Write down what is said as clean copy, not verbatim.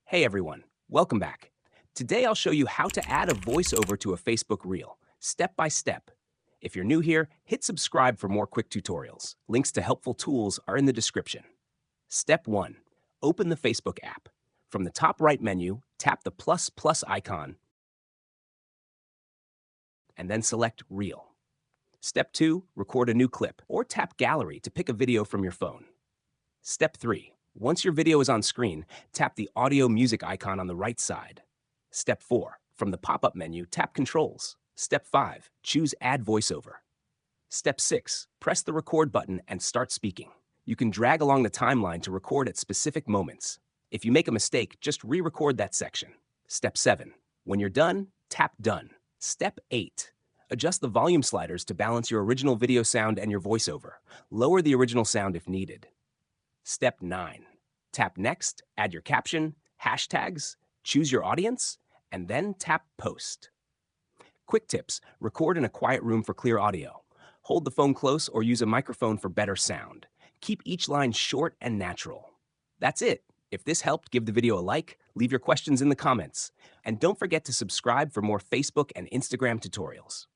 Hey everyone, welcome back. Today I'll show you how to add a voiceover to a Facebook Reel, step by step. If you're new here, hit subscribe for more quick tutorials. Links to helpful tools are in the description. Step 1. Open the Facebook app. From the top right menu, tap the plus icon and then select Reel. Step 2. Record a new clip or tap Gallery to pick a video from your phone. Step 3. Once your video is on screen, tap the audio music icon on the right side. Step 4. From the pop-up menu, tap Controls. Step 5. Choose Add Voiceover. Step 6. Press the record button and start speaking. You can drag along the timeline to record at specific moments. If you make a mistake, just re-record that section. Step 7. When you're done, tap Done. Step 8. Adjust the volume sliders to balance your original video sound and your voiceover. Lower the original sound if needed. Step 9. Tap Next, add your caption, hashtags, choose your audience, and then tap Post. Quick tips: record in a quiet room for clear audio. Hold the phone close or use a microphone for better sound. Keep each line short and natural. That's it. If this helped, give the video a like, leave your questions in the comments, and don't forget to subscribe for more Facebook and Instagram tutorials.